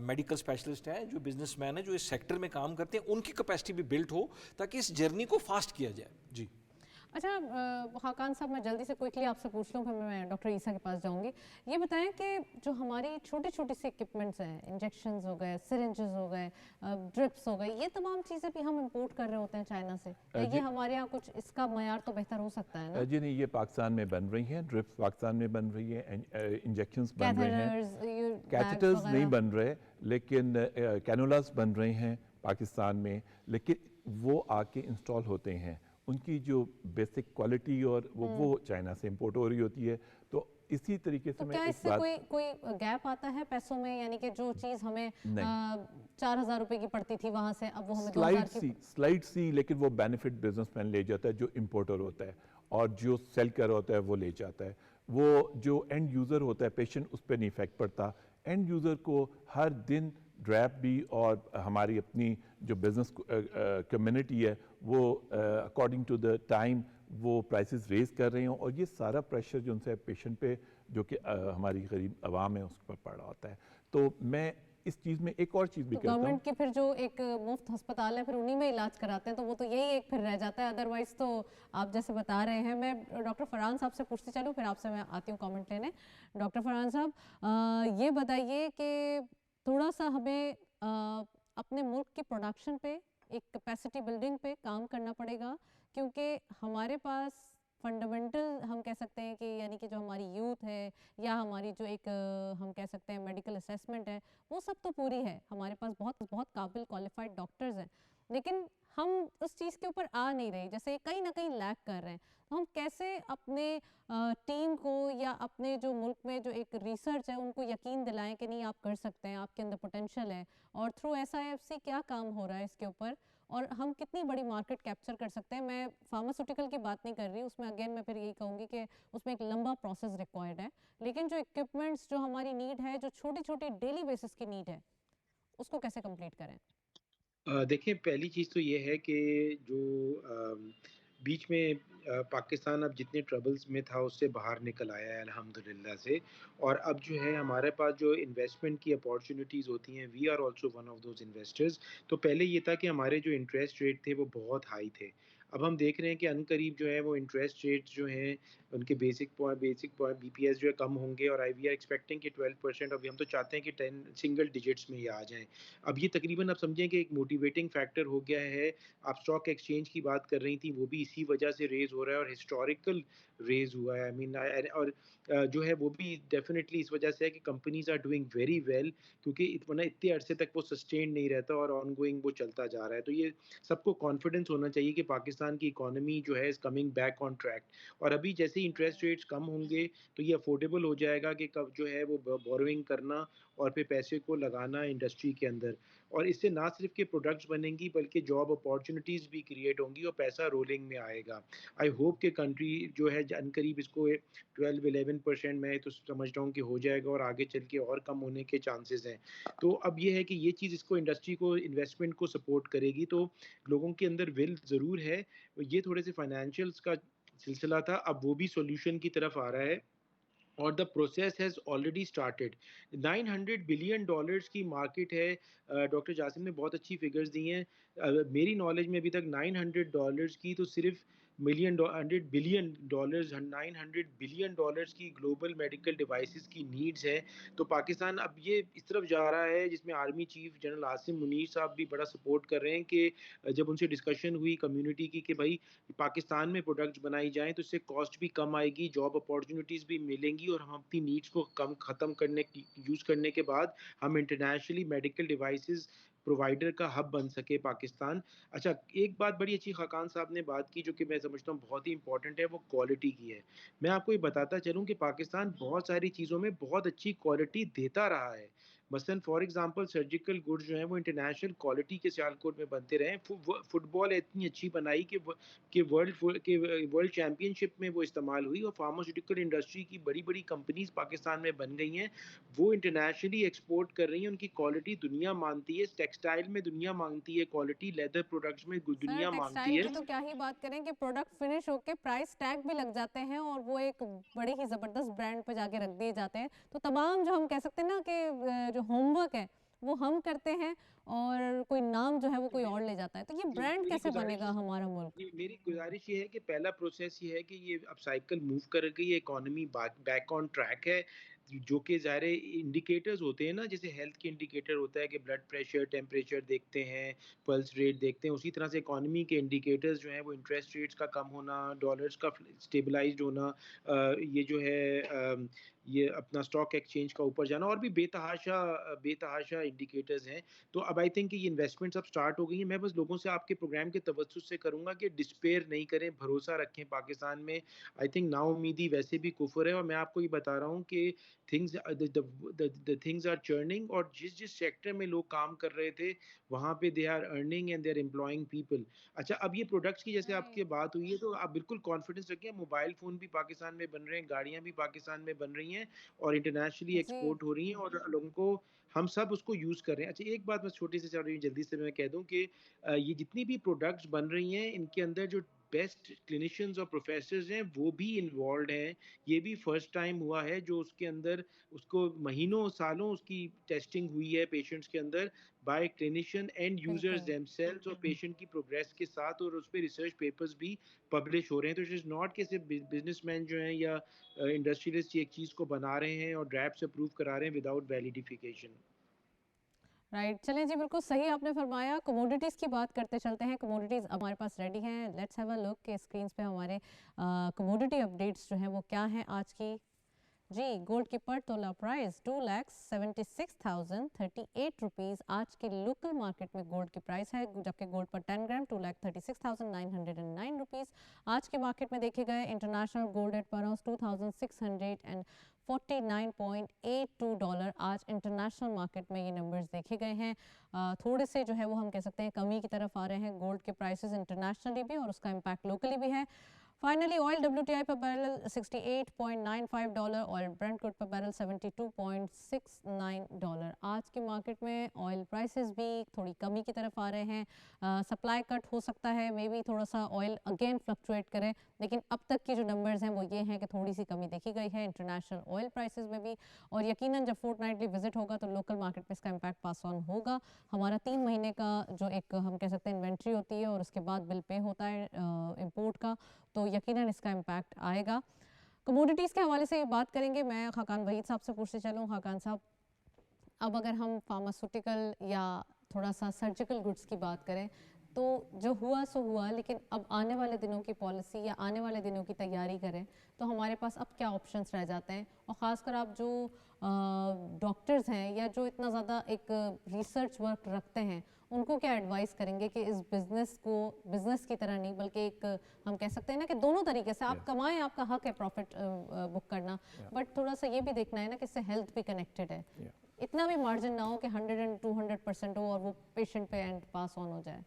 मेडिकल स्पेशलिस्ट हैं, जो बिजनेसमैन हैं जो इस सेक्टर में काम करते हैं, उनकी कैपेसिटी भी बिल्ड हो ताकि इस जर्नी को फास्ट किया जाए। जी अच्छा खाकान साहब, मैं जल्दी से क्विकली आपसे पूछ लूँ, फिर मैं डॉक्टर ईसा के पास जाऊँगी। ये बताएं कि जो हमारी छोटी छोटी सी इक्विपमेंट्स हैं, इंजेक्शंस हो गए, सिरिंजेस हो गए, ड्रिप्स हो गए, ये तमाम चीज़ें भी हम इंपोर्ट कर रहे होते हैं चाइना से, ये हमारे यहाँ कुछ इसका मयार तो बेहतर हो सकता है ना? जी नहीं, ये पाकिस्तान में बन रही हैं, ड्रिप्स पाकिस्तान में बन रही है, इंजेक्शंस बन रहे हैं, कैथेटर्स नहीं बन रहे, लेकिन कैनुलास बन रहे हैं पाकिस्तान में, लेकिन वो आके इंस्टॉल होते हैं, उनकी जो बेसिक क्वालिटी और वो चाइना से इंपोर्ट हो रही होती है। तो इसी तरीके से तो मैं क्या एक इससे बात, कोई गैप आता है पैसों में, यानी कि जो चीज़ हमें 4,000 रुपए की पड़ती थी वहाँ से अब वो हमें 2,000 की? स्लाइड सी, लेकिन वो बेनिफिट बिजनेसमैन ले जाता है जो इंपोर्टर होता है, और जो सेल कर होता है वो ले जाता है। वो जो एंड यूज़र होता है, पेशेंट, उस पर नहीं इफेक्ट पड़ता। एंड यूज़र को हर दिन ड्रैप भी और हमारी अपनी जो बिज़नेस कम्युनिटी है वो अकॉर्डिंग टू द टाइम वो प्राइसेस रेज कर रहे हैं, और ये सारा प्रेशर जो उनसे पेशेंट पे, जो कि हमारी गरीब आवाम है, उस पर पड़ रहा होता है। तो मैं इस चीज़ में एक और चीज़ भी तो कहता हूँ, गवर्नमेंट के फिर जो एक मुफ्त अस्पताल है फिर उन्हीं में इलाज कराते हैं, तो वो तो यही एक फिर रह जाता है। अदरवाइज तो आप जैसे बता रहे हैं, मैं डॉक्टर फरहान साहब से पूछती चलूँ, फिर आपसे मैं आती हूँ कमेंट लेने। डॉक्टर फरहान साहब, ये बताइए कि थोड़ा सा हमें अपने मुल्क की प्रोडक्शन पे, एक कैपेसिटी बिल्डिंग पे काम करना पड़ेगा, क्योंकि हमारे पास फंडामेंटल हम कह सकते हैं कि यानी कि जो हमारी यूथ है या हमारी जो एक हम कह सकते हैं मेडिकल असेसमेंट है, वो सब तो पूरी है, हमारे पास बहुत बहुत काबिल क्वालिफाइड डॉक्टर्स हैं, लेकिन हम उस चीज़ के ऊपर आ नहीं रहे, जैसे कहीं ना कहीं लैग कर रहे हैं। तो हम कैसे अपने टीम को या अपने जो मुल्क में जो एक रिसर्च है उनको यकीन दिलाएं कि नहीं आप कर सकते हैं, आपके अंदर पोटेंशियल है, और थ्रू SIFC क्या काम हो रहा है इसके ऊपर, और हम कितनी बड़ी मार्केट कैप्चर कर सकते हैं। मैं फार्मास्यूटिकल की बात नहीं कर रही, उसमें अगेन मैं फिर यही कहूँगी कि उसमें एक लंबा प्रोसेस रिक्वायर्ड है, लेकिन जो इक्विपमेंट्स जो हमारी नीड है, जो छोटी छोटी डेली बेसिस की नीड है, उसको कैसे कंप्लीट करें। देखिए, पहली चीज़ तो ये है कि जो बीच में पाकिस्तान अब जितने ट्रबल्स में था उससे बाहर निकल आया है अल्हम्दुलिल्लाह से, और अब जो है हमारे पास जो इन्वेस्टमेंट की अपॉर्चुनिटीज़ होती हैं, we are also one of those investors. तो पहले ये था कि हमारे जो इंटरेस्ट रेट थे वो बहुत हाई थे। अब हम देख रहे हैं कि अनकरीब जो है वो इंटरेस्ट रेट्स जो हैं उनके बेसिक पॉइंट BPS जो है कम होंगे, और आई वी आर एक्सपेक्टिंग कि 12%, अभी हम तो चाहते हैं कि 10 सिंगल डिजिट्स में ये आ जाएँ। अब ये तकरीबन आप समझें कि एक मोटिवेटिंग फैक्टर हो गया है। आप स्टॉक एक्सचेंज की बात कर रही थी, वो भी इसी वजह से रेज़ हो रहा है, और हिस्टोरिकल रेज़ हुआ है। आई मीन और जो है वो भी डेफ़िनिटली इस वजह से है कि companies are doing very well, क्योंकि वरना इतने अरसे तक वो सस्टेन नहीं रहता और ऑनगोइंग वो चलता जा रहा है। तो ये सबको कॉन्फिडेंस होना चाहिए कि पाकिस्तान की इकोनॉमी जो है is coming back on track, और अभी जैसे ही इंटरेस्ट रेट्स कम होंगे तो ये अफोर्डेबल हो जाएगा कि कब जो है वो बोरोइंग करना और फिर पैसे को लगाना इंडस्ट्री के अंदर। और इससे ना सिर्फ के प्रोडक्ट्स बनेंगी बल्कि जॉब अपॉर्चुनिटीज़ भी क्रिएट होंगी और पैसा रोलिंग में आएगा। आई होप कि कंट्री जो है अनकरीब इसको 12-11% मैं तो समझ रहा हूँ कि हो जाएगा, और आगे चल के और कम होने के चांसेस हैं। तो अब ये है कि ये चीज़ इसको इंडस्ट्री को इन्वेस्टमेंट को सपोर्ट करेगी, तो लोगों के अंदर विल ज़रूर है। ये थोड़े से फाइनेंशियल्स का सिलसिला था, अब वो भी सॉल्यूशन की तरफ आ रहा है, और the process has already started. $900 billion की मार्केट है। डॉक्टर जासिम ने बहुत अच्छी फिगर्स दी हैं। मेरी नॉलेज में अभी तक $900 की तो सिर्फ मिलियन 100 बिलियन डॉलर्स, $900 बिलियन की ग्लोबल मेडिकल डिवाइसेस की नीड्स है। तो पाकिस्तान अब ये इस तरफ जा रहा है, जिसमें army chief general Asim Munir साहब भी बड़ा सपोर्ट कर रहे हैं कि जब उनसे डिस्कशन हुई कम्युनिटी की कि भाई पाकिस्तान में प्रोडक्ट्स बनाई जाएँ तो इससे कॉस्ट भी कम आएगी, जॉब अपॉर्च्युनिटीज़ भी मिलेंगी, और हम अपनी नीड्स को कम ख़त्म करने की यूज़ करने के बाद हम इंटरनेशनली मेडिकल डिवाइसेज़ प्रोवाइडर का हब बन सके पाकिस्तान। अच्छा, एक बात बड़ी अच्छी खाकान साहब ने बात की जो कि मैं समझता हूँ बहुत ही इम्पोर्टेंट है, वो क्वालिटी की है। मैं आपको ये बताता चलूँ कि पाकिस्तान बहुत सारी चीज़ों में बहुत अच्छी क्वालिटी देता रहा है। मसलन फॉर एग्ज़ाम्पल सर्जिकल गुड्स जो हैं वो इंटरनेशनल क्वालिटी के सियालकोट में बनते रहे हैं। फुटबॉल इतनी अच्छी बनाई कि वर्ल्ड चैंपियनशिप में वो इस्तेमाल हुई, और फार्मास्यूटिकल इंडस्ट्री की बड़ी-बड़ी कंपनीज़ पाकिस्तान में बन गई हैं। वो इंटरनेशनली एक्सपोर्ट कर रही हैं, उनकी क्वालिटी दुनिया मानती है, टेक्सटाइल में दुनिया माँगती है क्वालिटी, लेदर प्रोडक्ट्स में सर दुनिया माँगती टेक्सटाइल है। की तो क्या ही बात करें कि प्रोडक्ट फिनिश होके प्राइस टैग भी लग जाते हैं और वो एक बड़ी ही ज़बरदस्त ब्रांड पे जाके रख दिए जाते हैं। तो तमाम जो हम कह सकते हैं ना कि जो होमवर्क है वो हम करते हैं और कोई नाम जो है वो कोई और ले जाता है। तो ये जी, ब्रांड मेरी कैसे गुज़ारिश बनेगा हमारा मुल्क। जी, मेरी गुज़ारिश ये है कि पहला प्रोसेस ये है कि ये अब साइकिल मूव कर गई है, इकोनॉमी बैक ऑन ट्रैक है, जो कि ज़ाहिर है इंडिकेटर्स होते हैं ना, जैसे हेल्थ के इंडिकेटर होता है कि ब्लड प्रेशर, टेम्परेचर देखते हैं, पल्स रेट देखते हैं, उसी तरह से इकोनॉमी के इंडिकेटर्स जो हैं वो इंटरेस्ट रेट्स का कम होना, डॉलर्स का स्टेबलाइज़्ड होना, ये जो है ये अपना स्टॉक एक्सचेंज का ऊपर जाना, और भी बेतहाशा इंडिकेटर्स हैं। तो अब आई थिंक ये इन्वेस्टमेंट्स अब स्टार्ट हो गई हैं। मैं बस लोगों से आपके प्रोग्राम के तवज्जुह से करूँगा कि डिस्पेयर नहीं करें, भरोसा रखें पाकिस्तान में। आई थिंक नाउम्मीदी वैसे भी कुफ़र है, और मैं आपको ये बता रहा हूँ कि थिंग्स आर चर्निंग, और जिस सेक्टर में लोग काम कर रहे थे, वहाँ पे they are earning and they are employing people. अच्छा, अब ये प्रोडक्ट्स की जैसे आपकी राइट। बात हुई है, तो आप बिल्कुल कॉन्फिडेंस रखिए, मोबाइल फ़ोन भी पाकिस्तान में बन रहे हैं, गाड़ियाँ भी पाकिस्तान में बन रही हैं, और इंटरनेशनली जी। एक्सपोर्ट हो रही हैं, और लोगों को हम सब उसको यूज़ कर रहे हैं। अच्छा, एक बात बस छोटी सी जल्दी से मैं कह दूँ कि ये जितनी भी प्रोडक्ट्स बन रही हैं, इनके अंदर जो بیسٹ کلینیشینز اور پروفیسرز ہیں وہ بھی انوالوڈ ہیں. یہ بھی فرسٹ ٹائم ہوا ہے جو اس کے اندر اس کو مہینوں سالوں اس کی ٹیسٹنگ ہوئی ہے پیشنٹس کے اندر by clinician and users them cells, اور پیشنٹ کی پروگریس کے ساتھ, اور اس پہ ریسرچ پیپرز بھی پبلش ہو رہے ہیں. تو اٹ از ناٹ کہ صرف بزنس مین جو ہیں یا انڈسٹریلسٹ ایک چیز کو بنا رہے ہیں اور ڈریپ سے اپروو کرا رہے ہیں وداؤٹ ویلیڈیفیکیشن. رائٹ, چلیں جی, بالکل صحیح آپ نے فرمایا. کموڈیٹیز کی بات کرتے چلتے ہیں. کموڈیٹیز ہمارے پاس ریڈی ہیں. لیٹس ہیو اے لک کہ اسکرینس پہ ہمارے کموڈیٹی اپڈیٹس جو ہیں وہ کیا ہیں آج کی. جی, گولڈ کی پر تولہ پرائز 2,76,038 روپیز آج کی لوکل مارکیٹ میں گولڈ کی پرائز ہے, جبکہ گولڈ پر 10 گرام 2,36,909 روپیز آج کی مارکیٹ میں دیکھے گئے. International gold at per ounce 2,649.82 dollar آج انٹرنیشنل مارکیٹ میں یہ نمبرز دیکھے گئے ہیں. تھوڑے سے جو ہے وہ ہم کہہ سکتے ہیں کمی کی طرف آ رہے ہیں گولڈ کے پرائسز انٹرنیشنلی بھی, اور اس کا امپیکٹ لوکلی بھی ہے. Finally oil WTI per barrel 68.95 dollar, oil brent crude per barrel 72.69 dollar. آج کی مارکیٹ میں آئل پرائسز بھی تھوڑی کمی کی طرف آ رہے ہیں. سپلائی کٹ ہو سکتا ہے, مے بی تھوڑا سا آئل اگین فلکچویٹ کرے, لیکن اب تک کی جو نمبرز ہیں وہ یہ ہیں کہ تھوڑی سی کمی دیکھی گئی ہے انٹرنیشنل آئل پرائسز میں بھی. اور یقیناً جب فورٹ نائٹلی وزٹ ہوگا تو لوکل مارکیٹ میں اس کا امپیکٹ پاس آن ہوگا. ہمارا 3 مہینے کا جو ایک ہم کہہ سکتے ہیں انوینٹری ہوتی ہے اور اس کے بعد بل پے ہوتا ہے امپورٹ کا, تو یقیناً اس کا امپیکٹ آئے گا. کموڈیٹیز کے حوالے سے یہ بات کریں گے. میں خاقان وحید صاحب سے پوچھتے چلوں. خاقان صاحب, اب اگر ہم فارماسوٹیکل یا تھوڑا سا سرجیکل گڈس کی بات کریں تو جو ہوا سو ہوا, لیکن اب آنے والے دنوں کی پالیسی یا آنے والے دنوں کی تیاری کریں تو ہمارے پاس اب کیا آپشنس رہ جاتے ہیں؟ اور خاص کر آپ جو ڈاکٹرز ہیں یا جو اتنا زیادہ ایک ریسرچ ورک رکھتے ہیں ان کو کیا ایڈوائز کریں گے کہ اس بزنس کو بزنس کی طرح نہیں بلکہ ایک ہم کہہ سکتے ہیں نا کہ دونوں طریقے سے آپ کمائیں, آپ کا حق ہے پروفٹ بک کرنا, بٹ تھوڑا سا یہ بھی دیکھنا ہے نا کہ اس سے ہیلتھ بھی کنیکٹڈ ہے, اتنا بھی مارجن نہ ہو کہ 100 and 200% ہو اور وہ پیشنٹ پہ اینڈ پاس آن ہو جائے.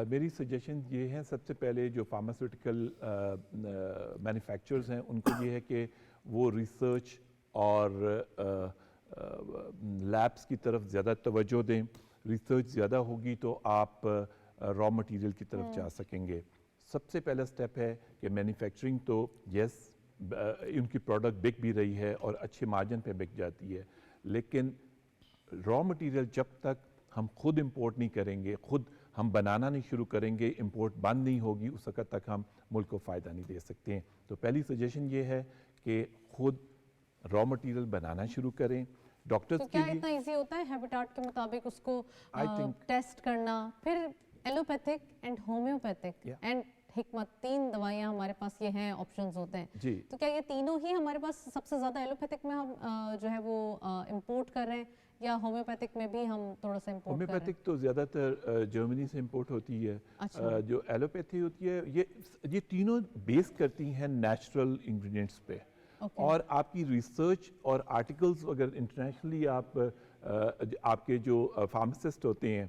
میری سجیشن یہ ہیں, سب سے پہلے جو فارماسیوٹیکل مینوفیکچررز ہیں ان کو یہ ہے کہ وہ ریسرچ اور لیبس کی طرف زیادہ توجہ دیں. ریسرچ زیادہ ہوگی تو آپ را مٹیریل کی طرف جا سکیں گے. سب سے پہلا سٹیپ ہے کہ مینوفیکچرنگ تو یس ان کی پروڈکٹ بک بھی رہی ہے اور اچھے مارجن پہ بک جاتی ہے, لیکن را مٹیریل جب تک ہم خود امپورٹ نہیں کریں گے, خود ہم بنانا نہیں شروع کریں گے, امپورٹ بند نہیں ہوگی, اس وقت تک ہم ملک کو فائدہ نہیں دے سکتے ہیں. تو پہلی سجیشن یہ ہے کہ خود را مٹیریل بنانا شروع کریں. ڈاکٹرز کے کیا لیے اتنا ایزی ہوتا ہے ہیبیٹاٹ کے مطابق اس کو ٹیسٹ کرنا؟ پھر ایلوپیتھک اینڈ ہومیوپیتھک اینڈ حکمت 3 دوائیاں ہمارے پاس یہ ہیں, آپشنز ہوتے ہیں جی, تو کیا یہ تینوں ہی ہمارے پاس سب سے زیادہ ایلوپیتھک میں ہم جو ہے وہ امپورٹ کر رہے ہیں یا ہومیوپیتھک میں بھی ہم تھوڑا سا امپورٹ کر رہے ہیں؟ ہومیوپیتھک تو زیادہ تر جرمنی سے امپورٹ ہوتی ہے. جو ایلوپیتھی ہوتی ہے یہ تینوں بیس کرتی ہیں نیچرل انگریڈینٹس پہ, اور آپ کی ریسرچ اور آرٹیکلز اگر انٹرنیشنلی آپ کے جو فارماسسٹ ہوتے ہیں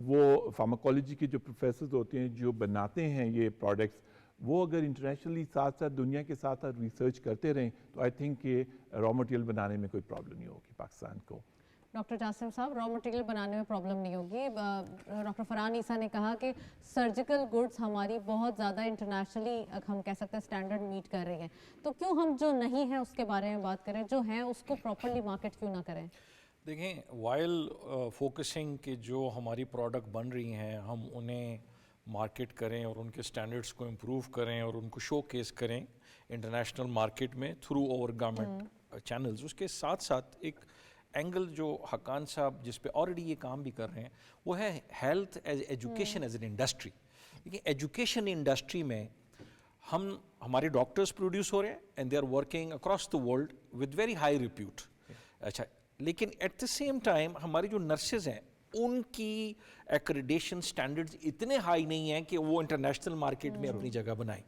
وہ فارماکالوجی کے جو پروفیسرز ہوتے ہیں جو بناتے ہیں یہ پروڈکٹس, وہ اگر انٹرنیشنلی ساتھ ساتھ دنیا کے ساتھ ریسرچ کرتے رہیں تو آئی تھنک کہ را مٹیریل بنانے میں کوئی پرابلم نہیں ہوگی پاکستان کو. ڈاکٹر جاسم صاحب, را مٹیریل بنانے میں پرابلم نہیں ہوگی. ڈاکٹر فرحان عیسیٰ نے کہا کہ سرجیکل گڈس ہماری بہت زیادہ انٹرنیشنلی ہم کہہ سکتے ہیں اسٹینڈرڈ میٹ کر رہی ہیں, تو کیوں ہم جو نہیں ہیں اس کے بارے میں بات کریں, جو ہیں اس کو پراپرلی مارکیٹ کیوں نہ کریں؟ دیکھیں, وائل فوکسنگ کہ جو ہماری پروڈکٹ بن رہی ہیں ہم انہیں مارکیٹ کریں اور ان کے سٹینڈرڈس کو امپروو کریں اور ان کو شو کیس کریں انٹرنیشنل مارکیٹ میں تھرو اوور گورنمنٹ چینلز, اس کے ساتھ ساتھ ایک اینگل جو حقان صاحب جس پہ آلریڈی یہ کام بھی کر رہے ہیں وہ ہے health as education as an industry. لیکن ایجوکیشن انڈسٹری میں ہمارے ڈاکٹرز پروڈیوس ہو رہے ہیں and they are working across the world with very high repute. اچھا, لیکن ایٹ دا سیم ٹائم ہماری جو نرسز ہیں ان کی ایکریڈیشن سٹینڈرڈز اتنے ہائی نہیں ہیں کہ وہ انٹرنیشنل مارکیٹ میں اپنی جگہ بنائیں.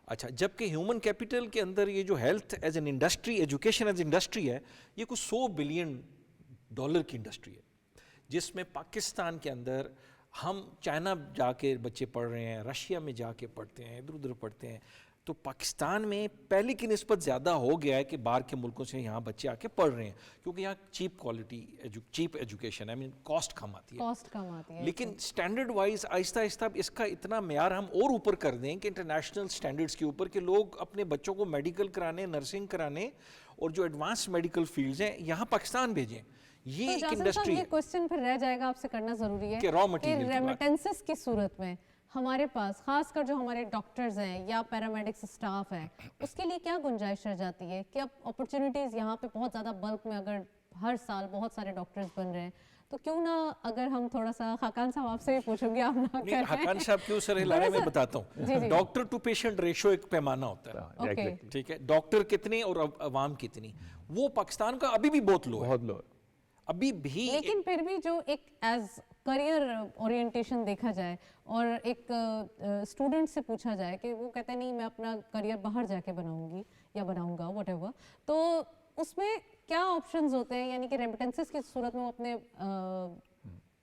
اچھا, جبکہ ہیومن کیپٹل کے اندر یہ جو health as an industry, education as industry ہے, یہ کچھ $100 بلین کی انڈسٹری ہے, جس میں پاکستان کے اندر ہم چائنا جا کے بچے پڑھ رہے ہیں, رشیا میں جا کے پڑھتے ہیں, ادھر ادھر پڑھتے ہیں. تو پاکستان میں پہلے کی نسبت زیادہ ہو گیا ہے کہ باہر کے ملکوں سے یہاں بچے آ کے پڑھ رہے ہیں کیونکہ یہاں چیپ ایجوکیشن ہے, کاسٹ کم آتی ہے. کاسٹ کم آتی ہے. لیکن اسٹینڈرڈ وائز آہستہ آہستہ اس کا اتنا معیار ہم اور اوپر کر دیں کہ انٹرنیشنل اسٹینڈرڈس کے اوپر کہ لوگ اپنے بچوں کو میڈیکل کرانے, نرسنگ کرانے اور جو ایڈوانس میڈیکل فیلڈز ہیں یہاں پاکستان بھیجیں. یہ ایک انڈسٹری ہے. یہ کوسچن پھر رہ جائے گا آپ سے کرنا ضروری ہے کہ را مٹیریل ریمیٹنسز کی صورت میں ہمارے پاس خاص کر جو ہمارے ڈاکٹرز ہیں یا پیرامیڈکس اسٹاف ہے اس کے لیے کیا گنجائش رہ جاتی ہے کہ اب اپرچونیٹیز یہاں پہ بہت زیادہ بلک میں اگر ہر سال بہت سارے ڈاکٹرز بن رہے ہیں تو کیوں نہ اگر ہم تھوڑا سا خاقان صاحب آپ سے بھی پوچھوں گے آپ نہ کریں. خاقان صاحب کیوں سر ہلا رہے ہیں میں بتاتا ہوں. ڈاکٹر ٹو پیشنٹ ریشو ایک پیمانہ ہوتا ہے, ٹھیک ہے, ڈاکٹر کتنے اور عوام کتنی, وہ پاکستان کا ابھی بھی بہت لو ہے ابھی بھی. لیکن پھر بھی جو ایک ایز کریئر اورینٹیشن دیکھا جائے اور ایک اسٹوڈنٹ سے پوچھا جائے کہ وہ کہتے ہیں نہیں میں اپنا کریئر باہر جا کے بناؤں گی یا بناؤں گا واٹ ایور, تو اس میں کیا آپشنز ہوتے ہیں, یعنی کہ ریمیٹنسز کی صورت میں وہ اپنے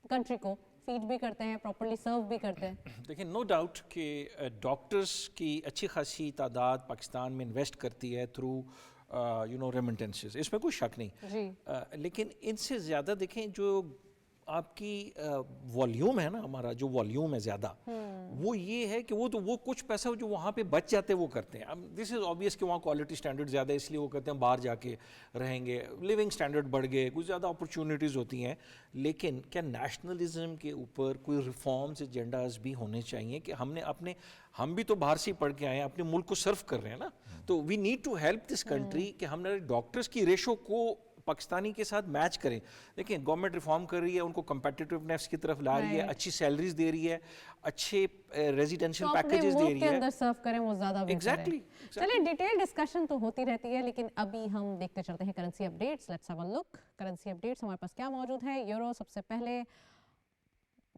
کنٹری کو فیڈ بھی کرتے ہیں, پراپرلی سرو بھی کرتے ہیں. دیکھیں نو ڈاؤٹ کہ ڈاکٹرز کی اچھی خاصی تعداد پاکستان میں انویسٹ کرتی ہے تھرو ریمیٹنسز, اس میں کوئی شک نہیں. لیکن ان سے زیادہ دیکھیں جو آپ کی والیوم ہے نا, ہمارا جو والیوم ہے زیادہ, وہ یہ ہے کہ وہ کچھ پیسہ جو وہاں پہ بچ جاتے ہیں وہ کرتے ہیں. اب دس از آبویس کہ وہاں کوالٹی اسٹینڈرڈ زیادہ ہے اس لیے وہ کہتے ہیں باہر جا کے رہیں گے, لیونگ اسٹینڈرڈ بڑھ گئے, کچھ زیادہ اپرچونیٹیز ہوتی ہیں. لیکن کیا نیشنلزم کے اوپر کوئی ریفارمز ایجنڈاز بھی ہونے چاہیے کہ ہم بھی تو باہر سے پڑھ کے آئے ہیں, اپنے ملک کو سرو کر رہے ہیں نا, تو we need to help this country کہ ہم نے ڈاکٹرز کی ریشو کو پاکستانی کے ساتھ میچ کریں. دیکھیں گورنمنٹ ریفارم کر رہی ہے, ان کو کمپیٹیٹیونیس کی طرف لا رہی ہے, اچھی سیلریز دے رہی ہے, اچھے ریزیڈینشیل پیکیجز دے رہی ہے, اندر سرو کریں وہ زیادہ بہتر ہے. چلیے ڈیٹیل ڈسکشن تو ہوتی رہتی ہے, لیکن ابھی ہم دیکھتے چلتے ہیں currency updates. Let's have a look currency updates ہمارے پاس کیا موجود ہے. یورو سب سے پہلے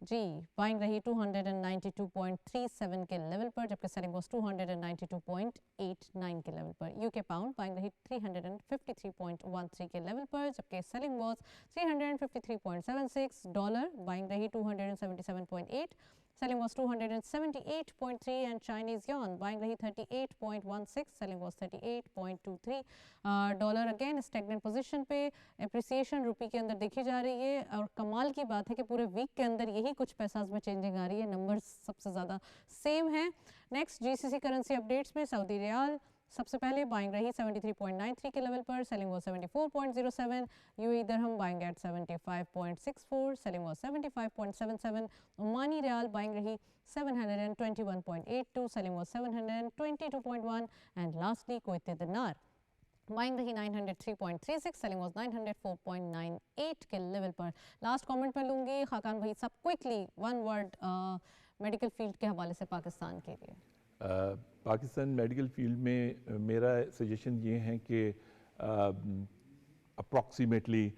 جی بائنگ رہی 292.37 کے لیول پر, جبکہ سیلنگ واز 292.89 کے لیول پر. یو کے پاؤنڈ بائنگ رہی 353.13 کے لیول پر, جبکہ سیلنگ واز 353.76. ڈالر بائنگ رہی 277.8, selling was 278.3, and Chinese yuan buying rahi 38.16, selling was 38.23. Dollar again اسٹیگننٹ position پہ, اپریسیشن روپی کے اندر دیکھی جا رہی ہے, اور کمال کی بات ہے کہ پورے ویک کے اندر یہی کچھ پیساز میں چینجنگ آ رہی ہے, نمبرز سب سے زیادہ سیم ہیں. نیکسٹ جی سی سی کرنسی اپڈیٹس میں سعودی ریال سب سے پہلے بائنگ رہی 73.93 کے لیول پر, سیلنگ واز 74.07. یو اے درہم بائنگ ایٹ 75.64, سیلنگ واز 75.77. عمانی ریال بائنگ رہی 721.82, selling was 722.1. And lastly Kuwait دینار بائنگ رہی 903.36, سیلنگ واز 904.98 کے لیول پر. لاسٹ کامنٹ میں لوں گی خاقان بھائی صاحب, quickly one word medical field کے حوالے سے پاکستان کے لیے. پاکستان میڈیکل فیلڈ میں میرا سجیشن یہ ہے کہ اپروکسیمیٹلی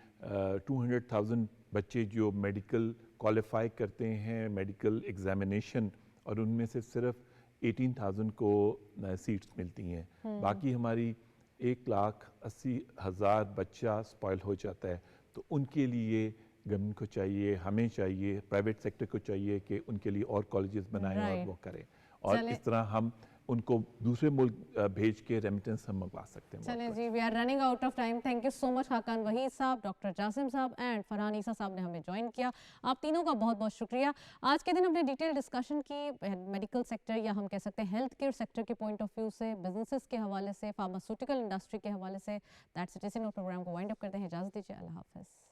200,000 بچے جو میڈیکل کوالیفائی کرتے ہیں میڈیکل ایگزامینیشن, اور ان میں سے صرف 18,000 کو سیٹس ملتی ہیں. باقی ہماری 1,80,000 بچہ اسپائل ہو جاتا ہے. تو ان کے لیے گورنمنٹ کو چاہیے, ہمیں چاہیے, پرائیویٹ سیکٹر کو چاہیے کہ ان کے لیے اور کالجز بنائیں اور وہ کریں, اور اس طرح ہم ان کو دوسرے ملک بھیج کے ریمیٹنس ہم منگوا سکتے ہیں. چلیں جی, we are running out of time. Thank you so much Khaqan Waheed صاحب, ڈاکٹر جاسم صاحب اینڈ فرحان عیسیٰ صاحب نے ہمیں جوائن کیا. آپ تینوں کا بہت بہت شکریہ. آج کے دن ہم نے ڈیٹیل ڈسکشن کی میڈیکل سیکٹر یا ہم کہہ سکتے ہیں ہیلتھ کیئر سیکٹر کے پوائنٹ آف ویو سے, بزنسز کے حوالے سے, فارماسیوٹیکل انڈسٹری کے حوالے سے. That's it. اسی نوٹ پروگرام کو وائنڈ اپ کرتے ہیں. اجازت دیجیے, اللہ حافظ.